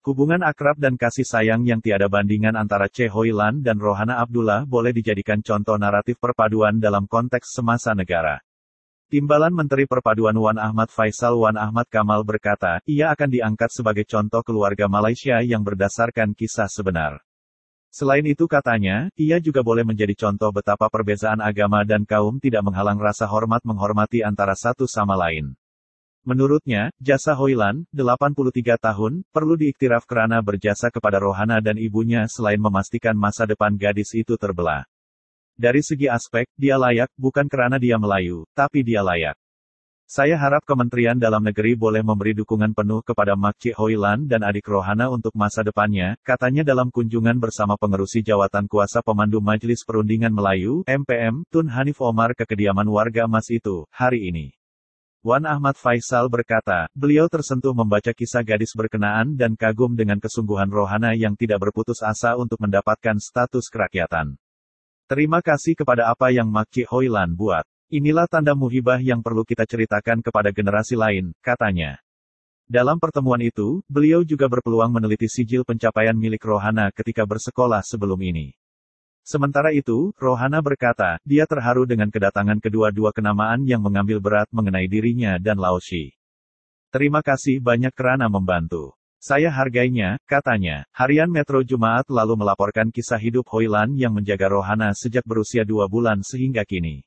Hubungan akrab dan kasih sayang yang tiada bandingan antara Che Hoi Lan dan Rohana Abdullah boleh dijadikan contoh naratif perpaduan dalam konteks semasa negara. Timbalan Menteri Perpaduan Wan Ahmad Faisal Wan Ahmad Kamal berkata, ia akan diangkat sebagai contoh keluarga Malaysia yang berdasarkan kisah sebenar. Selain itu katanya, ia juga boleh menjadi contoh betapa perbezaan agama dan kaum tidak menghalang rasa hormat menghormati antara satu sama lain. Menurutnya, jasa Hoi Lan, 83 tahun, perlu diiktiraf kerana berjasa kepada Rohana dan ibunya selain memastikan masa depan gadis itu terbelah. Dari segi aspek, dia layak, bukan kerana dia Melayu, tapi dia layak. Saya harap Kementerian Dalam Negeri boleh memberi dukungan penuh kepada Mak Che Hoi Lan dan adik Rohana untuk masa depannya, katanya dalam kunjungan bersama pengerusi jawatan kuasa pemandu Majelis Perundingan Melayu, MPM, Tun Hanif Omar ke kediaman warga emas itu, hari ini. Wan Ahmad Faisal berkata, beliau tersentuh membaca kisah gadis berkenaan dan kagum dengan kesungguhan Rohana yang tidak berputus asa untuk mendapatkan status kerakyatan. Terima kasih kepada apa yang Mak Che Hoi Lan buat. Inilah tanda muhibah yang perlu kita ceritakan kepada generasi lain, katanya. Dalam pertemuan itu, beliau juga berpeluang meneliti sijil pencapaian milik Rohana ketika bersekolah sebelum ini. Sementara itu, Rohana berkata, dia terharu dengan kedatangan kedua-dua kenamaan yang mengambil berat mengenai dirinya dan Laoshi. Terima kasih banyak kerana membantu. Saya hargainya, katanya. Harian Metro Jumaat lalu melaporkan kisah hidup Hoi Lan yang menjaga Rohana sejak berusia 2 bulan sehingga kini.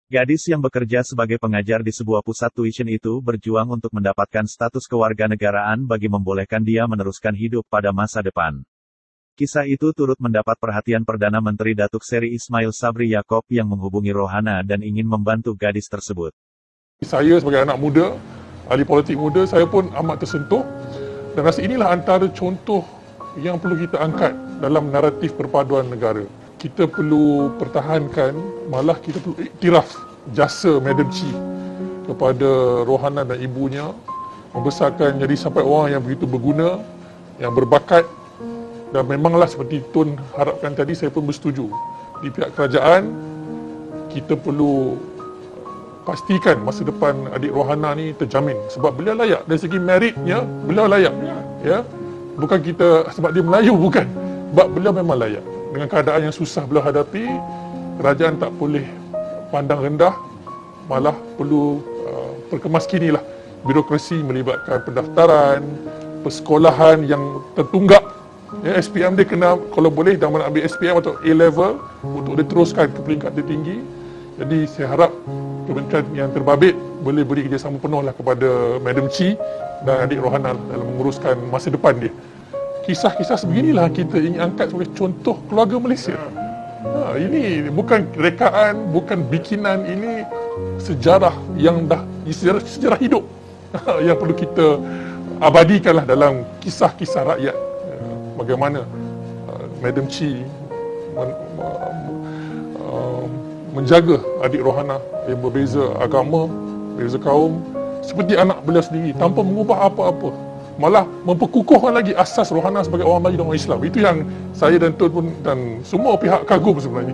Gadis yang bekerja sebagai pengajar di sebuah pusat tuition itu berjuang untuk mendapatkan status kewarganegaraan bagi membolehkan dia meneruskan hidup pada masa depan. Kisah itu turut mendapat perhatian Perdana Menteri Datuk Seri Ismail Sabri Yaakob yang menghubungi Rohana dan ingin membantu gadis tersebut. Saya sebagai anak muda, ahli politik muda, saya pun amat tersentuh dan rasa inilah antara contoh yang perlu kita angkat dalam naratif perpaduan negara. Kita perlu pertahankan, malah kita perlu iktiraf jasa Madam Chi kepada Rohana dan ibunya, membesarkan jadi sampai orang yang begitu berguna, yang berbakat. Dan memanglah seperti Tun harapkan tadi, saya pun bersetuju. Di pihak kerajaan, kita perlu pastikan masa depan adik Rohana ni terjamin. Sebab beliau layak. Dari segi meritnya, beliau layak. Ya? Bukan kita sebab dia Melayu, bukan. Sebab beliau memang layak. Dengan keadaan yang susah beliau hadapi, kerajaan tak boleh pandang rendah. Malah perlu perkemaskinilah. Birokrasi melibatkan pendaftaran, persekolahan yang tertunggak. Ya, SPM dia kena, kalau boleh, dah mana ambil SPM atau A-level untuk diteruskan ke peringkat tertinggi. Jadi saya harap kementerian yang terbabit boleh beri kerjasama penuh lah kepada Madam Chi dan adik Rohana dalam menguruskan masa depan dia. Kisah-kisah sebeginilah kita ingin angkat sebagai contoh keluarga Malaysia. Ini bukan rekaan, bukan bikinan, ini sejarah yang dah sejarah hidup yang perlu kita abadikanlah dalam kisah-kisah rakyat. Bagaimana Madam Chi menjaga adik Rohana yang berbeza agama, berbeza kaum, seperti anak beliau sendiri, tanpa mengubah apa-apa. Malah memperkukuhkan lagi asas Rohana sebagai orang Melayu dan orang Islam. Itu yang saya dan Tun pun dan semua pihak kagum sebenarnya.